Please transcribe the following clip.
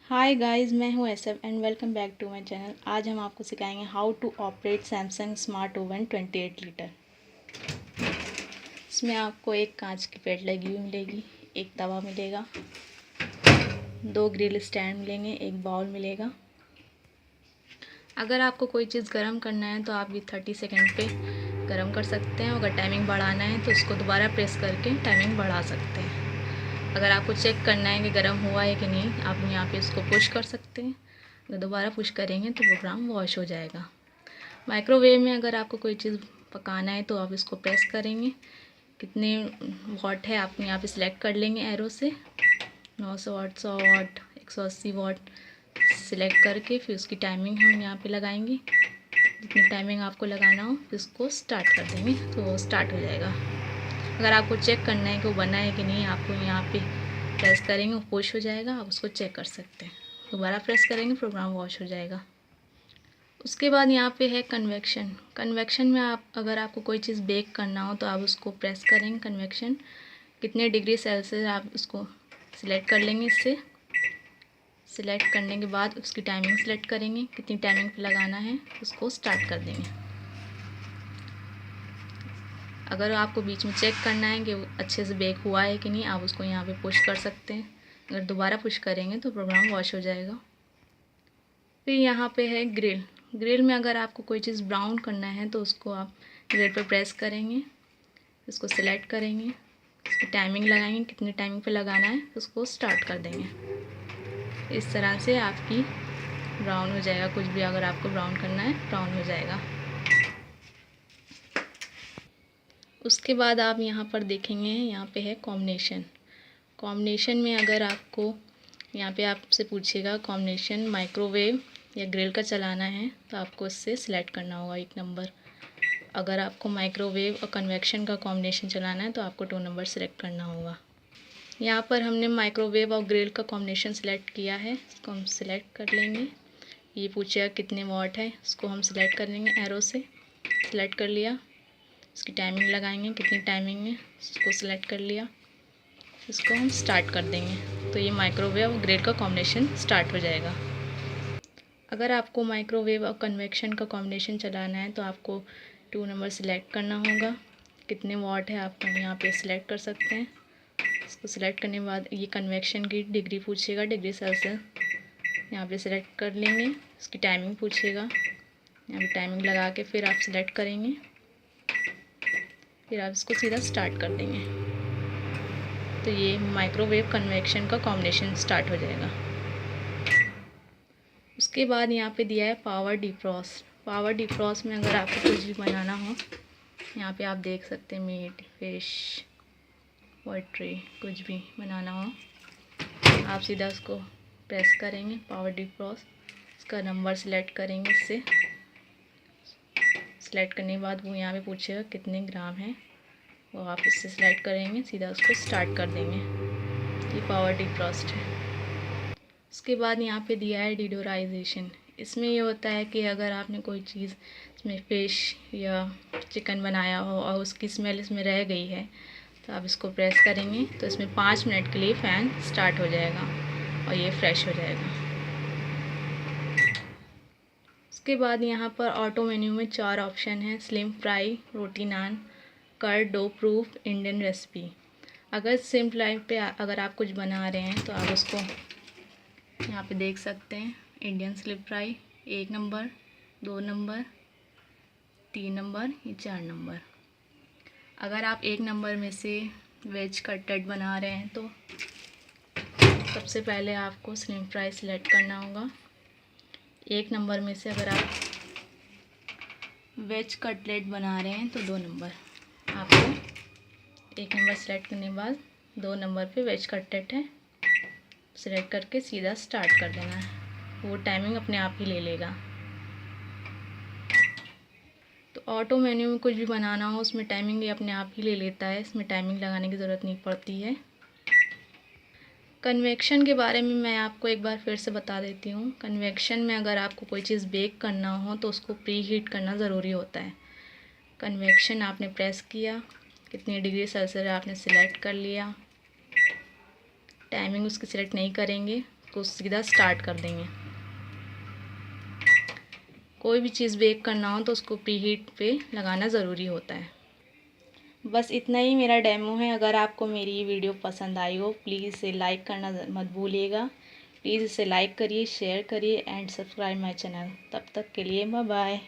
हाय guys, मैं हूँ SF and welcome back to my channel. आज हम आपको सिखाएंगे how to operate Samsung smart oven 28 litre. इसमें आपको एक कांच की प्लेट लगी हुई मिलेगी, एक तवा मिलेगा, 2 ग्रिल स्टैंड मिलेंगे, एक बाउल मिलेगा। अगर आपको कोई चीज़ गर्म करना है तो आप ये 30 सेकेंड पे गर्म कर सकते हैं। अगर टाइमिंग बढ़ाना है तो उसको दोबारा प्रेस करके टाइमिंग बढ़ा सकते हैं। अगर आपको चेक करना है कि गर्म हुआ है कि नहीं, आप यहाँ पे इसको पुश कर सकते हैं। अगर दोबारा पुश करेंगे तो प्रोग्राम वॉश हो जाएगा। माइक्रोवेव में अगर आपको कोई चीज़ पकाना है तो आप इसको प्रेस करेंगे, कितने वाट है आप यहाँ पे सिलेक्ट कर लेंगे एरो से। 900 वाट, 100 वाट, 180 वाट सिलेक्ट करके फिर उसकी टाइमिंग हम यहाँ पे लगाएंगे। जितनी टाइमिंग आपको लगाना हो फिर उसको स्टार्ट कर देंगे तो वो स्टार्ट हो जाएगा। अगर आपको चेक करना है कि वो बना है कि नहीं, आपको यहाँ पे प्रेस करेंगे, वो पुश हो जाएगा, आप उसको चेक कर सकते हैं। दोबारा प्रेस करेंगे, प्रोग्राम वॉश हो जाएगा। उसके बाद यहाँ पे है कन्वेक्शन। कन्वेक्शन में अगर आपको कोई चीज़ बेक करना हो तो आप उसको प्रेस करेंगे। कन्वेक्शन कितने डिग्री सेल्सियस आप उसको सिलेक्ट कर लेंगे। इससे सिलेक्ट करने के बाद उसकी टाइमिंग सिलेक्ट करेंगे, कितनी टाइमिंग पे लगाना है उसको स्टार्ट कर देंगे। अगर आपको बीच में चेक करना है कि अच्छे से बेक हुआ है कि नहीं, आप उसको यहाँ पे पुश कर सकते हैं। अगर दोबारा पुश करेंगे तो प्रोग्राम वॉश हो जाएगा। फिर यहाँ पे है ग्रिल। ग्रिल में अगर आपको कोई चीज़ ब्राउन करना है तो उसको आप ग्रिल पर प्रेस करेंगे, उसको सिलेक्ट करेंगे, उसकी टाइमिंग लगाएंगे, कितनी टाइमिंग पे लगाना है उसको स्टार्ट कर देंगे। इस तरह से आपकी ब्राउन हो जाएगा। कुछ भी अगर आपको ब्राउन करना है ब्राउन हो जाएगा। उसके बाद आप यहाँ पर देखेंगे, यहाँ पे है कॉम्बिनेशन। कॉम्बिनेशन में अगर आपको यहाँ पे आपसे पूछेगा कॉम्बिनेशन माइक्रोवेव या ग्रिल का चलाना है तो आपको इससे सिलेक्ट करना होगा 1 नंबर। अगर आपको माइक्रोवेव और कन्वेक्शन का कॉम्बिनेशन चलाना है तो आपको 2 नंबर सिलेक्ट करना होगा। यहाँ पर हमने माइक्रोवेव और ग्रिल का कॉम्बिनेशन सिलेक्ट किया है, इसको हम सिलेक्ट कर लेंगे। ये पूछेगा कितने वाट है, इसको हम सिलेक्ट कर लेंगे एरो से। सिलेक्ट कर लिया, इसकी टाइमिंग लगाएंगे, कितनी टाइमिंग है इसको सिलेक्ट कर लिया, इसको हम स्टार्ट कर देंगे तो ये माइक्रोवेव और ग्रिल का कॉम्बिनेशन स्टार्ट हो जाएगा। अगर आपको माइक्रोवेव और कन्वेक्शन का कॉम्बिनेशन चलाना है तो आपको 2 नंबर सिलेक्ट करना होगा। कितने वाट है आप यहाँ पे सिलेक्ट कर सकते हैं। इसको सिलेक्ट करने के बाद ये कन्वेक्शन की डिग्री पूछेगा, डिग्री सेल्सियस यहाँ पे सिलेक्ट कर लेंगे। इसकी टाइमिंग पूछेगा, यहाँ पे टाइमिंग लगा के फिर आप सिलेक्ट करेंगे, फिर आप इसको सीधा स्टार्ट कर देंगे तो ये माइक्रोवेव कन्वेक्शन का कॉम्बिनेशन स्टार्ट हो जाएगा। उसके बाद यहाँ पे दिया है पावर डिफ्रॉस्ट। पावर डिफ्रॉस्ट में अगर आपको कुछ भी बनाना हो, यहाँ पे आप देख सकते हैं मीट, फिश, पोल्ट्री, कुछ भी बनाना हो, आप सीधा उसको प्रेस करेंगे पावर डिफ्रॉस्ट। इसका नंबर सिलेक्ट करेंगे, इससे सिलेक्ट करने के बाद वो यहाँ पे पूछेगा कितने ग्राम है, वो आप इससे सिलेक्ट करेंगे, सीधा उसको स्टार्ट कर देंगे। ये पावर डिफ्रॉस्ट है। उसके बाद यहाँ पे दिया है डिडोराइजेशन। इसमें ये होता है कि अगर आपने कोई चीज़ इसमें फ़िश या चिकन बनाया हो और उसकी स्मेल इसमें रह गई है तो आप इसको प्रेस करेंगे तो इसमें 5 मिनट के लिए फ़ैन स्टार्ट हो जाएगा और ये फ्रेश हो जाएगा। उसके बाद यहाँ पर ऑटो मेन्यू में 4 ऑप्शन हैं, स्लिम फ्राई, रोटी naan, curd, dough proof, Indian recipe. अगर स्लिम फ्राई पे अगर आप कुछ बना रहे हैं तो आप उसको यहाँ पे देख सकते हैं, Indian slip fry 1 number, 2 number, 3 number, ये 4 नंबर। अगर आप 1 नंबर में से वेज कटलेट बना रहे हैं तो सबसे पहले आपको स्लिम फ्राई सिलेक्ट करना होगा। 1 नंबर में से अगर आप वेज कटलेट बना रहे हैं तो 2 नंबर। आपको 1 नंबर सिलेक्ट करने के बाद 2 नंबर पे वेज कटलेट है, सिलेक्ट करके सीधा स्टार्ट कर देना है, वो टाइमिंग अपने आप ही ले लेगा। तो ऑटो मेन्यू में कुछ भी बनाना हो उसमें टाइमिंग ये अपने आप ही ले लेता है, इसमें टाइमिंग लगाने की ज़रूरत नहीं पड़ती है। कन्वेक्शन के बारे में मैं आपको एक बार फिर से बता देती हूँ। कन्वेक्शन में अगर आपको कोई चीज़ बेक करना हो तो उसको प्री हीट करना ज़रूरी होता है। कन्वेक्शन आपने प्रेस किया, कितनी डिग्री सेल्सियस आपने सिलेक्ट कर लिया, टाइमिंग उसकी सिलेक्ट नहीं करेंगे, को सीधा स्टार्ट कर देंगे। कोई भी चीज़ बेक करना हो तो उसको प्री हीट पे लगाना ज़रूरी होता है। बस इतना ही मेरा डेमो है। अगर आपको मेरी ये वीडियो पसंद आई हो प्लीज़ इसे लाइक करना मत भूलिएगा। प्लीज़ इसे लाइक करिए, शेयर करिए एंड सब्सक्राइब माय चैनल। तब तक के लिए बाय बाय।